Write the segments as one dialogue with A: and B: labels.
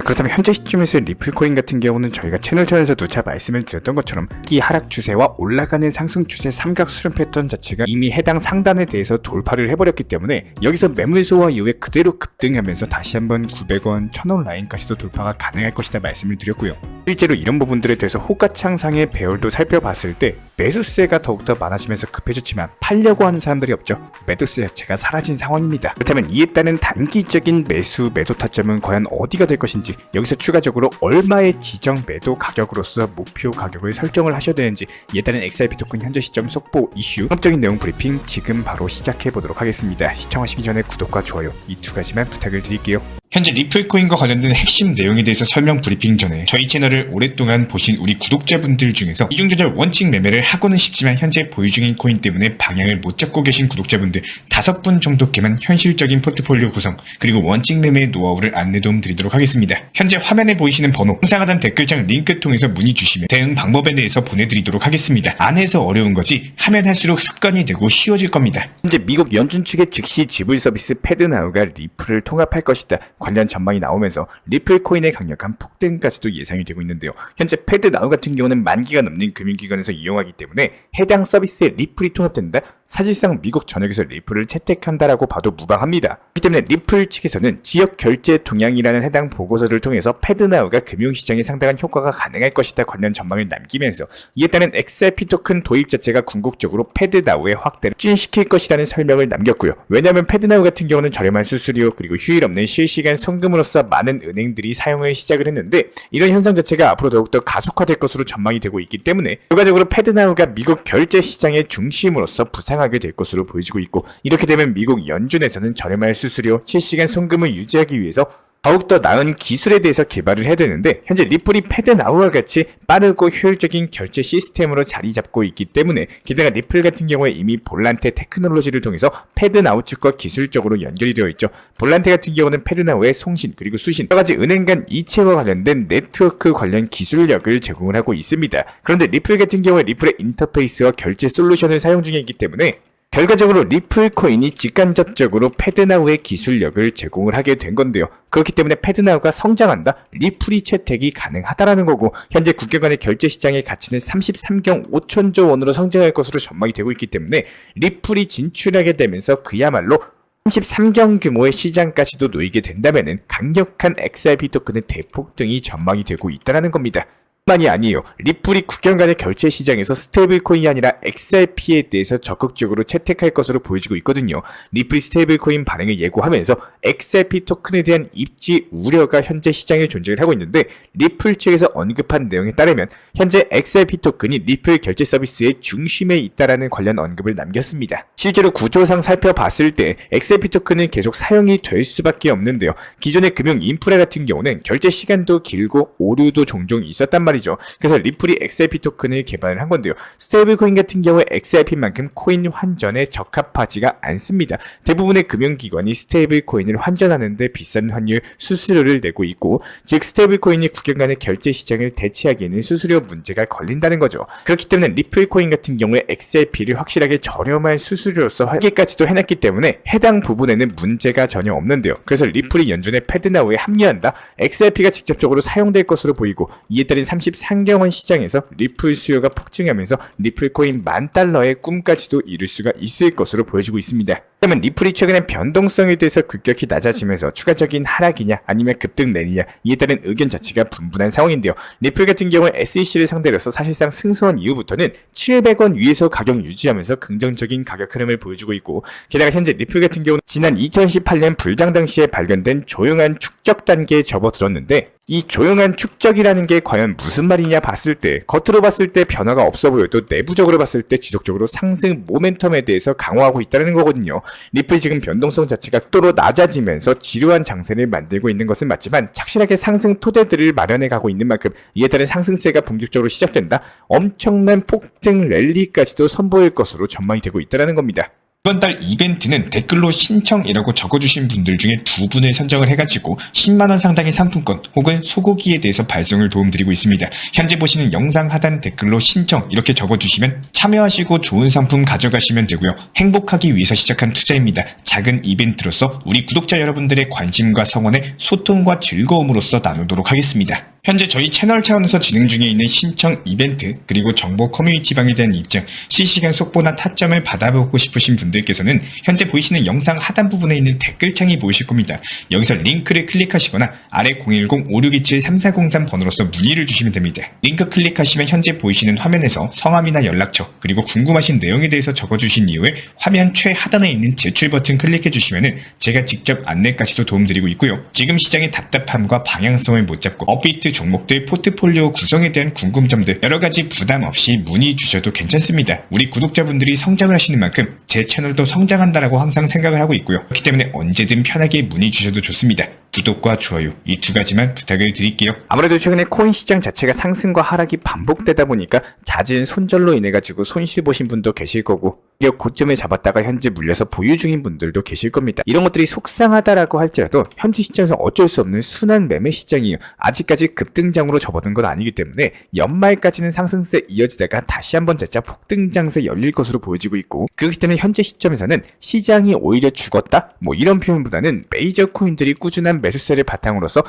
A: 그렇다면 현재 시점에서의 리플코인 같은 경우는 저희가 채널 전에서 누차 말씀을 드렸던 것처럼 이 하락 추세와 올라가는 상승 추세 삼각 수렴 패턴 자체가 이미 해당 상단에 대해서 돌파를 해버렸기 때문에 여기서 매물 소화 이후에 그대로 급등하면서 다시 한번 900원, 1000원 라인까지도 돌파가 가능할 것이다 말씀을 드렸고요. 실제로 이런 부분들에 대해서 호가창상의 배열도 살펴봤을 때 매수세가 더욱더 많아지면서 급해졌지만 팔려고 하는 사람들이 없죠. 매도세 자체가 사라진 상황입니다. 그렇다면 이에 따른 단기적인 매수 매도 타점은 과연 어디가 될 것인지, 여기서 추가적으로 얼마의 지정 매도 가격으로서 목표 가격을 설정을 하셔야 되는지, 이에 따른 XRP 토큰 현재 시점 속보 이슈 상업적인 내용 브리핑 지금 바로 시작해 보도록 하겠습니다. 시청하시기 전에 구독과 좋아요 이 두 가지만 부탁을 드릴게요.
B: 현재 리플코인과 관련된 핵심 내용에 대해서 설명 브리핑 전에 저희 채널을 오랫동안 보신 우리 구독자분들 중에서 이중조절 원칙 매매를 하고는 싶지만 현재 보유 중인 코인 때문에 방향을 못 잡고 계신 구독자분들 5분 정도께만 현실적인 포트폴리오 구성 그리고 원칙 매매의 노하우를 안내 도움 드리도록 하겠습니다. 현재 화면에 보이시는 번호 항상 하단 댓글창 링크 통해서 문의 주시면 대응 방법에 대해서 보내드리도록 하겠습니다. 안 해서 어려운 거지 하면 할수록 습관이 되고 쉬워질 겁니다.
A: 현재 미국 연준 측의 즉시 지불 서비스 패드나우가 리플을 통합할 것이다 관련 전망이 나오면서 리플코인의 강력한 폭등까지도 예상이 되고 있는데요. 현재 패드나우 같은 경우는 만기가 넘는 금융기관에서 이용하기 때문에 해당 서비스에 리플이 통합된다? 사실상 미국 전역에서 리플을 채택한다라고 봐도 무방합니다. 그렇기 때문에 리플 측에서는 지역 결제 동향이라는 해당 보고서를 통해서 패드나우가 금융시장에 상당한 효과가 가능할 것이다 관련 전망을 남기면서 이에 따른 XRP 토큰 도입 자체가 궁극적으로 패드나우의 확대를 추진시킬 것이라는 설명을 남겼고요. 왜냐하면 패드나우 같은 경우는 저렴한 수수료 그리고 휴일 없는 실시간 송금으로서 많은 은행들이 사용을 시작을 했는데 이런 현상 자체가 앞으로 더욱더 가속화될 것으로 전망이 되고 있기 때문에 결과적으로 패드나우가 미국 결제 시장의 중심으로서 부상하게 될 것으로 보여지고 있고, 이렇게 되면 미국 연준에서는 저렴한 수수료, 실시간 송금을 유지하기 위해서 더욱더 나은 기술에 대해서 개발을 해야 되는데 현재 리플이 패드나우와 같이 빠르고 효율적인 결제 시스템으로 자리 잡고 있기 때문에, 게다가 리플 같은 경우에 이미 볼란테 테크놀로지를 통해서 패드나우 측과 기술적으로 연결이 되어 있죠. 볼란테 같은 경우는 패드나우의 송신 그리고 수신 여러가지 은행 간 이체와 관련된 네트워크 관련 기술력을 제공을 하고 있습니다. 그런데 리플 같은 경우에 리플의 인터페이스와 결제 솔루션을 사용 중에 있기 때문에 결과적으로 리플코인이 직간접적으로 패드나우의 기술력을 제공을 하게 된 건데요. 그렇기 때문에 패드나우가 성장한다? 리플이 채택이 가능하다라는 거고, 현재 국경간의 결제 시장의 가치는 33경 5천조 원으로 성장할 것으로 전망이 되고 있기 때문에 리플이 진출하게 되면서 그야말로 33경 규모의 시장까지도 놓이게 된다면은 강력한 XRP 토큰의 대폭등이 전망이 되고 있다는 겁니다. 만이 아니에요. 리플이 국경간의 결제 시장에서 스테이블코인이 아니라 XRP에 대해서 적극적으로 채택할 것으로 보여지고 있거든요. 리플이 스테이블코인 반응을 예고하면서 XRP 토큰에 대한 입지 우려가 현재 시장에 존재를 하고 있는데, 리플 측에서 언급한 내용에 따르면 현재 XRP 토큰이 리플 결제 서비스의 중심에 있다라는 관련 언급을 남겼습니다. 실제로 구조상 살펴봤을 때 XRP 토큰은 계속 사용이 될 수밖에 없는데요. 기존의 금융 인프라 같은 경우는 결제 시간도 길고 오류도 종종 있었단 말이죠. 그래서 리플이 XRP 토큰을 개발을 한 건데요. 스테이블코인 같은 경우에 XRP만큼 코인 환전에 적합하지가 않습니다. 대부분의 금융기관이 스테이블코인을 환전하는데 비싼 환율 수수료를 내고 있고, 즉 스테이블코인이 국경간의 결제 시장을 대체하기에는 수수료 문제가 걸린다는 거죠. 그렇기 때문에 리플코인 같은 경우에 XRP를 확실하게 저렴한 수수료로서 하기까지도 해놨기 때문에 해당 부분에는 문제가 전혀 없는데요. 그래서 리플이 연준의 패드나우에 합류한다? XRP가 직접적으로 사용될 것으로 보이고, 이에 따른 33경원 시장에서 리플 수요가 폭증하면서 리플코인 $10,000의 꿈까지도 이룰 수가 있을 것으로 보여지고 있습니다. 그렇다면 리플이 최근에 변동성에 대해서 급격히 낮아지면서 추가적인 하락이냐 아니면 급등 내리냐, 이에 따른 의견 자체가 분분한 상황인데요. 리플 같은 경우는 SEC를 상대로서 사실상 승소한 이후부터는 700원 위에서 가격 유지하면서 긍정적인 가격 흐름을 보여주고 있고, 게다가 현재 리플 같은 경우는 지난 2018년 불장 당시에 발견된 조용한 축적 단계에 접어들었는데, 이 조용한 축적이라는 게 과연 무슨 말이냐 봤을 때, 겉으로 봤을 때 변화가 없어 보여도 내부적으로 봤을 때 지속적으로 상승 모멘텀에 대해서 강화하고 있다는 거거든요. 리플이 지금 변동성 자체가 속도로 낮아지면서 지루한 장세를 만들고 있는 것은 맞지만 착실하게 상승 토대들을 마련해 가고 있는 만큼 이에 따른 상승세가 본격적으로 시작된다? 엄청난 폭등 랠리까지도 선보일 것으로 전망이 되고 있다는 겁니다.
B: 이번 달 이벤트는 댓글로 신청이라고 적어주신 분들 중에 2분을 선정을 해가지고 10만원 상당의 상품권 혹은 소고기에 대해서 발송을 도움드리고 있습니다. 현재 보시는 영상 하단 댓글로 신청 이렇게 적어주시면 참여하시고 좋은 상품 가져가시면 되고요. 행복하기 위해서 시작한 투자입니다. 작은 이벤트로서 우리 구독자 여러분들의 관심과 성원에 소통과 즐거움으로써 나누도록 하겠습니다. 현재 저희 채널 차원에서 진행 중에 있는 신청 이벤트 그리고 정보 커뮤니티방에 대한 입장, 실시간 속보나 타점을 받아보고 싶으신 분들께서는 현재 보이시는 영상 하단 부분에 있는 댓글창이 보이실 겁니다. 여기서 링크를 클릭하시거나 아래 010-5627-3403 번호로서 문의를 주시면 됩니다. 링크 클릭하시면 현재 보이시는 화면에서 성함이나 연락처 그리고 궁금하신 내용에 대해서 적어주신 이후에 화면 최하단에 있는 제출 버튼 클릭해 주시면 제가 직접 안내까지도 도움드리고 있고요. 지금 시장의 답답함과 방향성을 못 잡고 업비트 종목들 포트폴리오 구성에 대한 궁금점들 여러가지 부담 없이 문의 주셔도 괜찮습니다. 우리 구독자분들이 성장을 하시는 만큼 제 채널도 성장한다라고 항상 생각을 하고 있고요. 그렇기 때문에 언제든 편하게 문의 주셔도 좋습니다. 구독과 좋아요 이 2가지만 부탁을 드릴게요.
A: 아무래도 최근에 코인 시장 자체가 상승과 하락이 반복되다 보니까 잦은 손절로 인해 가지고 손실 보신 분도 계실 거고 오히려 고점에 잡았다가 현재 물려서 보유 중인 분들도 계실 겁니다. 이런 것들이 속상하다라고 할지라도 현재 시장에서 어쩔 수 없는 순환 매매 시장이에요. 아직까지 급등장으로 접어든 건 아니기 때문에 연말까지는 상승세 이어지다가 다시 한번 재차 폭등장세 열릴 것으로 보여지고 있고, 그렇기 때문에 현재 시점에서는 시장이 오히려 죽었다? 이런 표현보다는 메이저 코인들이 꾸준한 매수세를 바탕으로서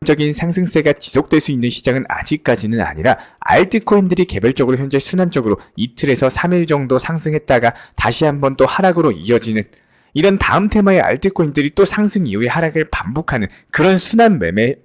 A: 적인 상승세가 지속될 수 있는 시장은 아직까지는 아니라 알트코인들이 개별적으로 현재 순환적으로 이틀에서 3일 정도 상승했다가 다시 한번 또 하락으로 이어지는 이런 다음 테마의 알트코인들이 또 상승 이후에 하락을 반복하는 그런 순환 매매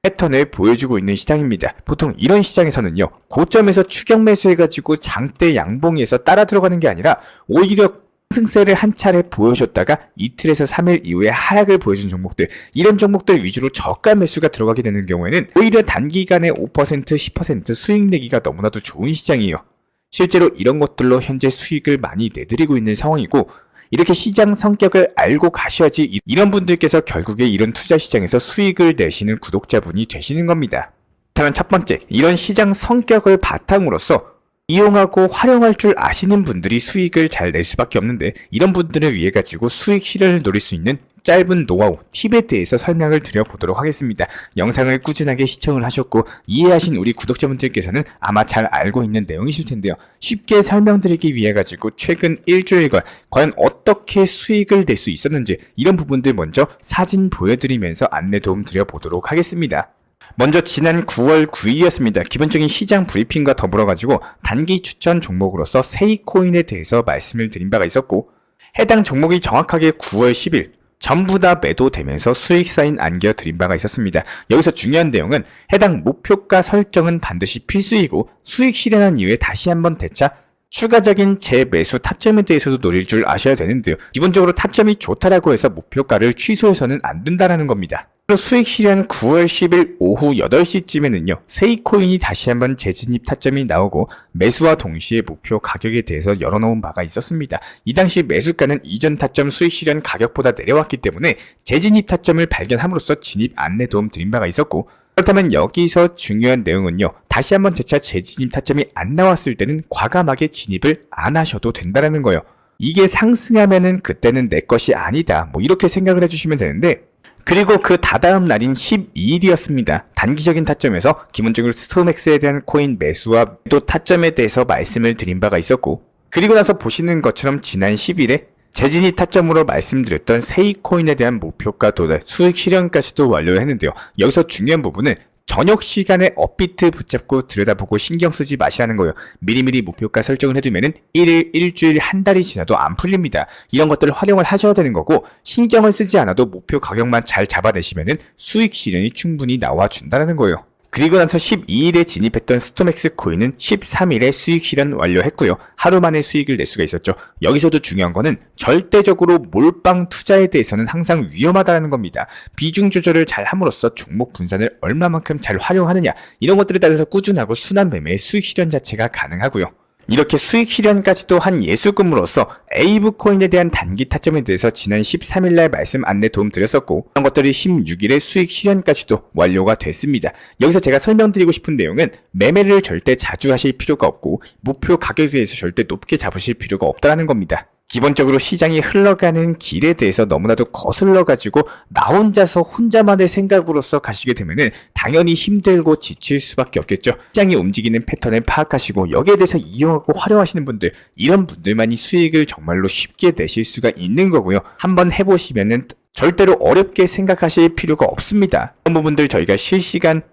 A: 패턴을 보여주고 있는 시장입니다. 보통 이런 시장에서는요, 고점에서 추격 매수해가지고 장대 양봉에서 따라 들어가는 게 아니라 오히려 상승세를 한 차례 보여줬다가 이틀에서 3일 이후에 하락을 보여준 종목들, 이런 종목들 위주로 저가 매수가 들어가게 되는 경우에는 오히려 단기간에 5%, 10% 수익 내기가 너무나도 좋은 시장이에요. 실제로 이런 것들로 현재 수익을 많이 내드리고 있는 상황이고, 이렇게 시장 성격을 알고 가셔야지 이런 분들께서 결국에 이런 투자 시장에서 수익을 내시는 구독자분이 되시는 겁니다. 그렇다면 첫 번째, 이런 시장 성격을 바탕으로서 이용하고 활용할 줄 아시는 분들이 수익을 잘 낼 수밖에 없는데, 이런 분들을 위해 가지고 수익 실현을 노릴 수 있는 짧은 노하우, 팁에 대해서 설명을 드려보도록 하겠습니다. 영상을 꾸준하게 시청을 하셨고 이해하신 우리 구독자분들께서는 아마 잘 알고 있는 내용이실 텐데요. 쉽게 설명드리기 위해 가지고 최근 일주일간 과연 어떻게 수익을 낼 수 있었는지 이런 부분들 먼저 사진 보여드리면서 안내 도움 드려보도록 하겠습니다. 먼저 지난 9월 9일이었습니다. 기본적인 시장 브리핑과 더불어 가지고 단기 추천 종목으로서 세이코인에 대해서 말씀을 드린 바가 있었고, 해당 종목이 정확하게 9월 10일 전부 다 매도되면서 수익 사인 안겨드린 바가 있었습니다. 여기서 중요한 내용은 해당 목표가 설정은 반드시 필수이고, 수익 실현한 이후에 다시 한번 되차 추가적인 재매수 타점에 대해서도 노릴 줄 아셔야 되는데요. 기본적으로 타점이 좋다라고 해서 목표가를 취소해서는 안 된다라는 겁니다. 수익 실현 9월 10일 오후 8시쯤에는요, 세이코인이 다시 한번 재진입 타점이 나오고 매수와 동시에 목표 가격에 대해서 열어놓은 바가 있었습니다. 이 당시 매수가는 이전 타점 수익 실현 가격보다 내려왔기 때문에 재진입 타점을 발견함으로써 진입 안내 도움 드린 바가 있었고, 그렇다면 여기서 중요한 내용은요, 다시 한번 재차 재진입 타점이 안 나왔을 때는 과감하게 진입을 안 하셔도 된다는 거예요. 이게 상승하면은 그때는 내 것이 아니다, 이렇게 생각을 해주시면 되는데, 그리고 그 다다음 날인 12일이었습니다. 단기적인 타점에서 기본적으로 스톰엑스에 대한 코인 매수와 매도 타점에 대해서 말씀을 드린 바가 있었고, 그리고 나서 보시는 것처럼 지난 10일에 재진입 타점으로 말씀드렸던 세이코인에 대한 목표가 도달, 수익 실현까지도 완료를 했는데요. 여기서 중요한 부분은 저녁 시간에 업비트 붙잡고 들여다보고 신경 쓰지 마시라는 거예요. 미리미리 목표가 설정을 해두면은 1일, 일주일, 한 달이 지나도 안 풀립니다. 이런 것들을 활용을 하셔야 되는 거고, 신경을 쓰지 않아도 목표 가격만 잘 잡아내시면은 수익 실현이 충분히 나와준다는 거예요. 그리고 나서 12일에 진입했던 스톰엑스 코인은 13일에 수익 실현 완료했고요. 하루 만에 수익을 낼 수가 있었죠. 여기서도 중요한 거는 절대적으로 몰빵 투자에 대해서는 항상 위험하다는 겁니다. 비중 조절을 잘 함으로써 종목 분산을 얼마만큼 잘 활용하느냐, 이런 것들에 따라서 꾸준하고 순환 매매의 수익 실현 자체가 가능하고요. 이렇게 수익 실현까지도 한 예술금으로서 에이브 코인에 대한 단기 타점에 대해서 지난 13일날 말씀 안내 도움 드렸었고, 그런 것들이 16일에 수익 실현까지도 완료가 됐습니다. 여기서 제가 설명드리고 싶은 내용은 매매를 절대 자주 하실 필요가 없고, 목표 가격에 대해서 절대 높게 잡으실 필요가 없다는 겁니다. 기본적으로 시장이 흘러가는 길에 대해서 너무나도 거슬러가지고 나 혼자만의 생각으로서 가시게 되면은 당연히 힘들고 지칠 수밖에 없겠죠. 시장이 움직이는 패턴을 파악하시고 여기에 대해서 이용하고 활용하시는 분들, 이런 분들만이 수익을 정말로 쉽게 내실 수가 있는 거고요. 한번 해보시면은 절대로 어렵게 생각하실 필요가 없습니다. 이런 부분들 저희가 실시간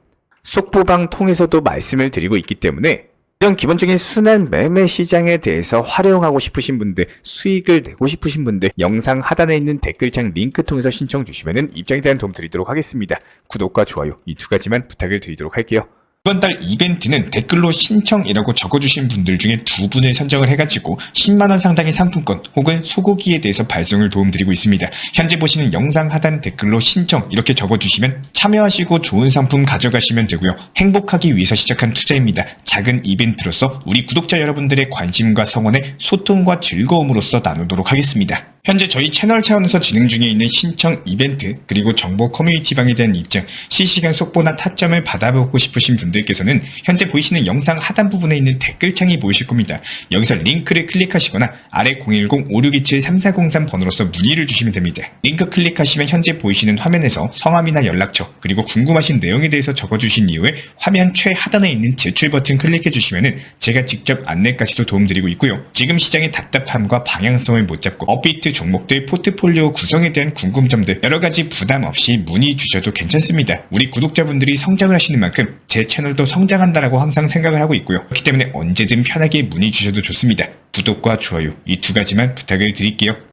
A: 속보방 통해서도 말씀을 드리고 있기 때문에 이런 기본적인 순환 매매 시장에 대해서 활용하고 싶으신 분들, 수익을 내고 싶으신 분들, 영상 하단에 있는 댓글창 링크 통해서 신청 주시면 입장에 대한 도움 드리도록 하겠습니다. 구독과 좋아요 이 두 가지만 부탁을 드리도록 할게요.
B: 이번 달 이벤트는 댓글로 신청이라고 적어주신 분들 중에 2분을 선정을 해가지고 10만원 상당의 상품권 혹은 소고기에 대해서 발송을 도움드리고 있습니다. 현재 보시는 영상 하단 댓글로 신청 이렇게 적어주시면 참여하시고 좋은 상품 가져가시면 되고요. 행복하기 위해서 시작한 투자입니다. 작은 이벤트로서 우리 구독자 여러분들의 관심과 성원에 소통과 즐거움으로써 나누도록 하겠습니다. 현재 저희 채널 차원에서 진행 중에 있는 신청 이벤트 그리고 정보 커뮤니티방에 대한 입장, 실시간 속보나 타점을 받아보고 싶으신 분들께서는 현재 보이시는 영상 하단 부분에 있는 댓글창이 보이실 겁니다. 여기서 링크를 클릭하시거나 아래 010-5627-3403 번호로서 문의를 주시면 됩니다. 링크 클릭하시면 현재 보이시는 화면에서 성함이나 연락처 그리고 궁금하신 내용에 대해서 적어주신 이후에 화면 최하단에 있는 제출 버튼 클릭해 주시면 제가 직접 안내까지도 도움드리고 있고요. 지금 시장의 답답함과 방향성을 못 잡고 업비트 종목들 포트폴리오 구성에 대한 궁금점들 여러가지 부담 없이 문의 주셔도 괜찮습니다. 우리 구독자분들이 성장을 하시는 만큼 제 채널도 성장한다라고 항상 생각을 하고 있고요. 그렇기 때문에 언제든 편하게 문의 주셔도 좋습니다. 구독과 좋아요 이 두 가지만 부탁을 드릴게요.